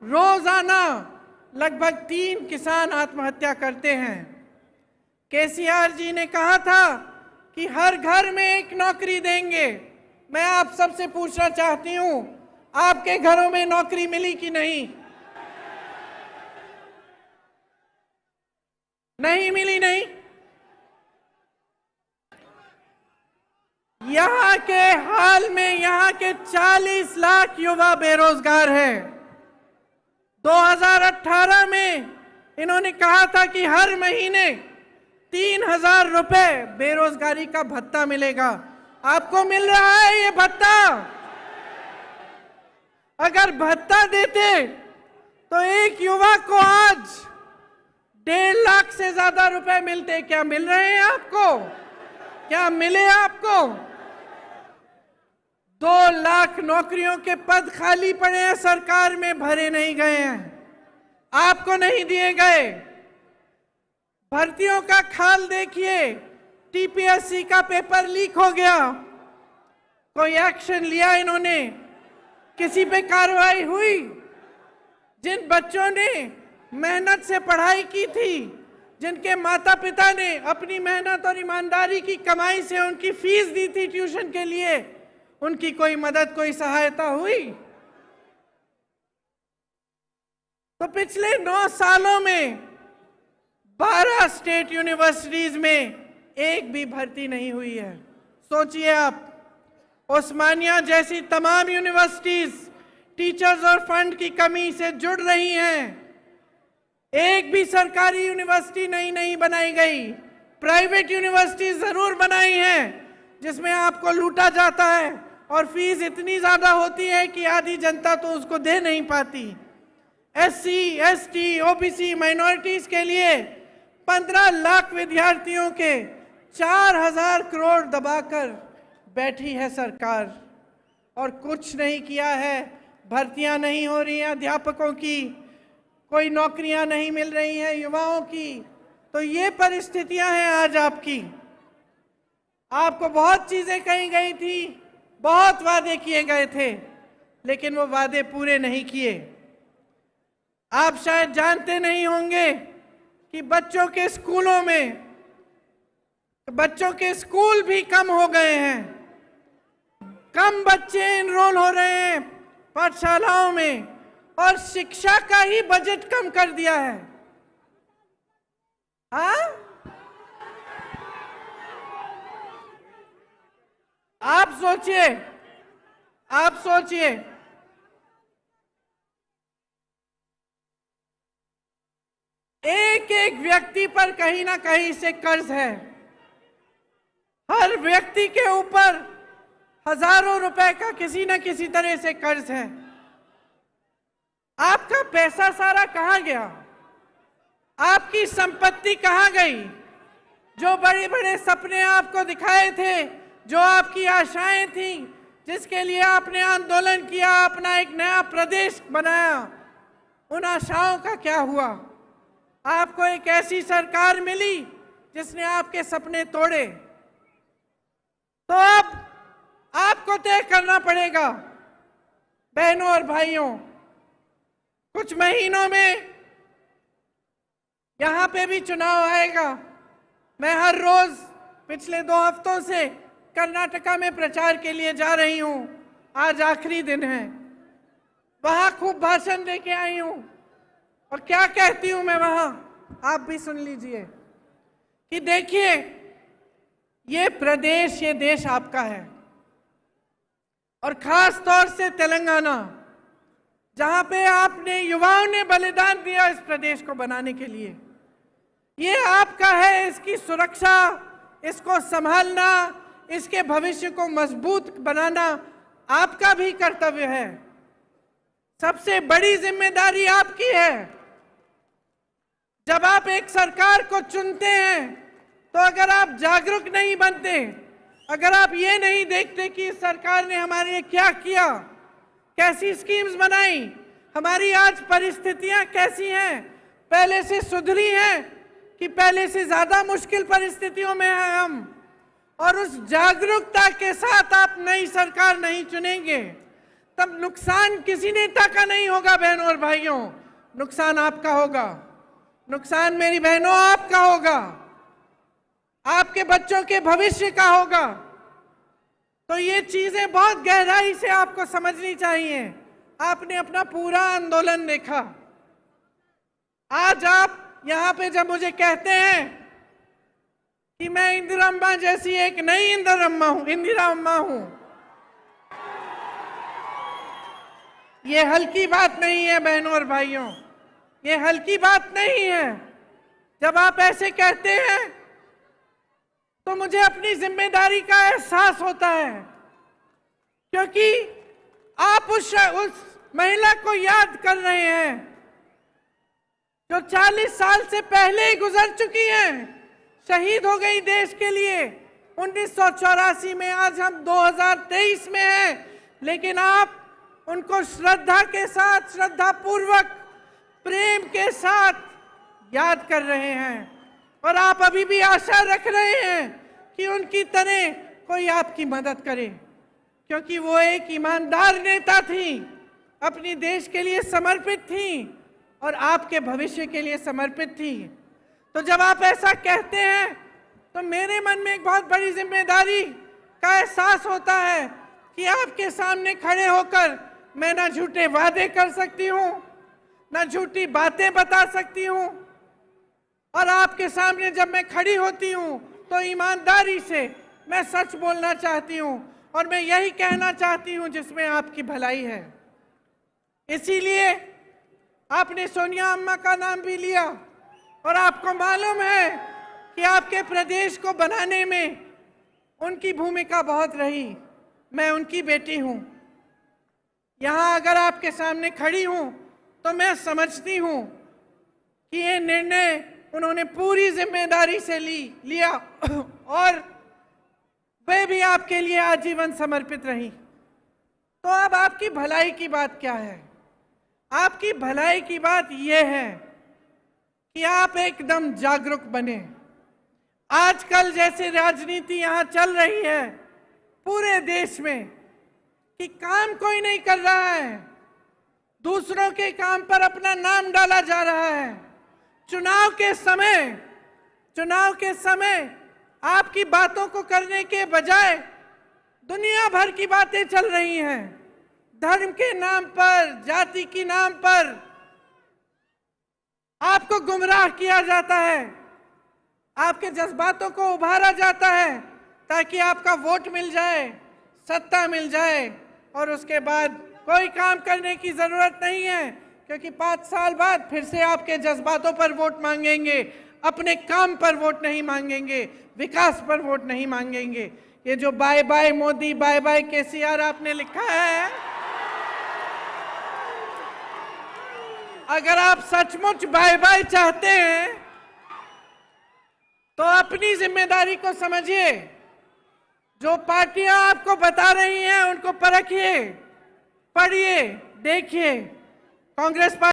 रोजाना लगभग 3 किसान आत्महत्या करते हैं। केसीआर जी ने कहा था कि हर घर में एक नौकरी देंगे। मैं आप सबसे पूछना चाहती हूं, आपके घरों में नौकरी मिली कि नहीं? नहीं मिली। नहीं। यहाँ के हाल में यहाँ के 40 लाख युवा बेरोजगार हैं। 2018 में इन्होंने कहा था कि हर महीने 3,000 रुपए बेरोजगारी का भत्ता मिलेगा। आपको मिल रहा है ये भत्ता? अगर भत्ता देते तो एक युवा को आज 1.5 लाख से ज्यादा रुपए मिलते। क्या मिल रहे हैं आपको? क्या मिले आपको? 2 लाख नौकरियों के पद खाली पड़े हैं, सरकार में भरे नहीं गए हैं, आपको नहीं दिए गए। भर्तियों का खाल देखिए, टीपीएससी का पेपर लीक हो गया, कोई एक्शन लिया इन्होंने? किसी पे कार्रवाई हुई? जिन बच्चों ने मेहनत से पढ़ाई की थी, जिनके माता पिता ने अपनी मेहनत और ईमानदारी की कमाई से उनकी फीस दी थी ट्यूशन के लिए, उनकी कोई मदद, कोई सहायता हुई? तो पिछले 9 सालों में 12 स्टेट यूनिवर्सिटीज में एक भी भर्ती नहीं हुई है। सोचिए आप, उस्मानिया जैसी तमाम यूनिवर्सिटीज टीचर्स और फंड की कमी से जुड़ रही हैं। एक भी सरकारी यूनिवर्सिटी नहीं बनाई गई। प्राइवेट यूनिवर्सिटी जरूर बनाई हैं जिसमें आपको लूटा जाता है और फीस इतनी ज्यादा होती है कि आधी जनता तो उसको दे नहीं पाती। एससी, एसटी, ओबीसी, माइनॉरिटीज के लिए 15 लाख विद्यार्थियों के 4,000 करोड़ दबाकर बैठी है सरकार और कुछ नहीं किया है। भर्तियां नहीं हो रही हैं अध्यापकों की, कोई नौकरियां नहीं मिल रही हैं युवाओं की। तो ये परिस्थितियां हैं आज आपकी। आपको बहुत चीजें कही गई थी, बहुत वादे किए गए थे, लेकिन वो वादे पूरे नहीं किए। आप शायद जानते नहीं होंगे कि बच्चों के स्कूलों में, बच्चों के स्कूल भी कम हो गए हैं। कम बच्चे एनरोल हो रहे हैं पाठशालाओं में और शिक्षा का ही बजट कम कर दिया है। हाँ? आप सोचिए, आप सोचिए, एक एक व्यक्ति पर कहीं ना कहीं से कर्ज है। हर व्यक्ति के ऊपर हजारों रुपए का किसी न किसी तरह से कर्ज है। आपका पैसा सारा कहां गया? आपकी संपत्ति कहां गई? जो बड़े बड़े सपने आपको दिखाए थे, जो आपकी आशाएं थी, जिसके लिए आपने आंदोलन किया, अपना एक नया प्रदेश बनाया, उन आशाओं का क्या हुआ? आपको एक ऐसी सरकार मिली जिसने आपके सपने तोड़े। तो अब आपको तय करना पड़ेगा बहनों और भाइयों, कुछ महीनों में यहां पे भी चुनाव आएगा। मैं हर रोज पिछले 2 हफ्तों से कर्नाटका में प्रचार के लिए जा रही हूं। आज आखिरी दिन है। वहां खूब भाषण देके आई हूं और क्या कहती हूं मैं वहां, आप भी सुन लीजिए कि देखिए, ये प्रदेश, ये देश आपका है और खास तौर से तेलंगाना, जहां पे आपने, युवाओं ने बलिदान दिया इस प्रदेश को बनाने के लिए, ये आपका है। इसकी सुरक्षा, इसको संभालना, इसके भविष्य को मजबूत बनाना आपका भी कर्तव्य है। सबसे बड़ी जिम्मेदारी आपकी है। जब आप एक सरकार को चुनते हैं तो अगर आप जागरूक नहीं बनते, अगर आप ये नहीं देखते कि इस सरकार ने हमारे लिए क्या किया, कैसी स्कीम्स बनाई, हमारी आज परिस्थितियां कैसी हैं, पहले से सुधरी हैं कि पहले से ज्यादा मुश्किल परिस्थितियों में हैं हम, और उस जागरूकता के साथ आप नई सरकार नहीं चुनेंगे तब नुकसान किसी नेता का नहीं होगा बहनों और भाइयों, नुकसान आपका होगा, नुकसान मेरी बहनों आपका होगा, आपके बच्चों के भविष्य का होगा। तो ये चीजें बहुत गहराई से आपको समझनी चाहिए। आपने अपना पूरा आंदोलन देखा। आज आप यहाँ पे जब मुझे कहते हैं कि मैं इंदिरा अम्मा जैसी एक नई इंदिरा अम्मा हूं, ये हल्की बात नहीं है बहनों और भाइयों, ये हल्की बात नहीं है। जब आप ऐसे कहते हैं तो मुझे अपनी जिम्मेदारी का एहसास होता है, क्योंकि आप उस महिला को याद कर रहे हैं जो 40 साल से पहले ही गुजर चुकी हैं, शहीद हो गई देश के लिए 1984 में। आज हम 2023 में हैं, लेकिन आप उनको श्रद्धा के साथ, श्रद्धा पूर्वक, प्रेम के साथ याद कर रहे हैं। और आप अभी भी आशा रख रहे हैं कि उनकी तरह कोई आपकी मदद करे, क्योंकि वो एक ईमानदार नेता थी, अपनी देश के लिए समर्पित थी और आपके भविष्य के लिए समर्पित थी। तो जब आप ऐसा कहते हैं तो मेरे मन में एक बहुत बड़ी जिम्मेदारी का एहसास होता है कि आपके सामने खड़े होकर मैं ना झूठे वादे कर सकती हूँ, ना झूठी बातें बता सकती हूँ, और आपके सामने जब मैं खड़ी होती हूँ तो ईमानदारी से मैं सच बोलना चाहती हूँ और मैं यही कहना चाहती हूँ जिसमें आपकी भलाई है। इसीलिए आपने सोनिया अम्मा का नाम भी लिया, और आपको मालूम है कि आपके प्रदेश को बनाने में उनकी भूमिका बहुत रही। मैं उनकी बेटी हूँ, यहाँ अगर आपके सामने खड़ी हूँ तो मैं समझती हूँ कि ये निर्णय उन्होंने पूरी जिम्मेदारी से लिया और वे भी आपके लिए आजीवन समर्पित रही। तो अब आपकी भलाई की बात क्या है? आपकी भलाई की बात यह है कि आप एकदम जागरूक बने। आजकल जैसे राजनीति यहाँ चल रही है पूरे देश में कि काम कोई नहीं कर रहा है, दूसरों के काम पर अपना नाम डाला जा रहा है। चुनाव के समय आपकी बातों को करने के बजाय दुनिया भर की बातें चल रही हैं। धर्म के नाम पर, जाति के नाम पर आपको गुमराह किया जाता है, आपके जज्बातों को उभारा जाता है ताकि आपका वोट मिल जाए, सत्ता मिल जाए, और उसके बाद कोई काम करने की जरूरत नहीं है, क्योंकि 5 साल बाद फिर से आपके जज्बातों पर वोट मांगेंगे, अपने काम पर वोट नहीं मांगेंगे, विकास पर वोट नहीं मांगेंगे। ये जो bye bye Modi, bye bye KCR आपने लिखा है, अगर आप सचमुच बाय बाय चाहते हैं तो अपनी जिम्मेदारी को समझिए। जो पार्टियां आपको बता रही हैं उनको परखिए, पढ़िए, देखिए। कांग्रेस पार्टी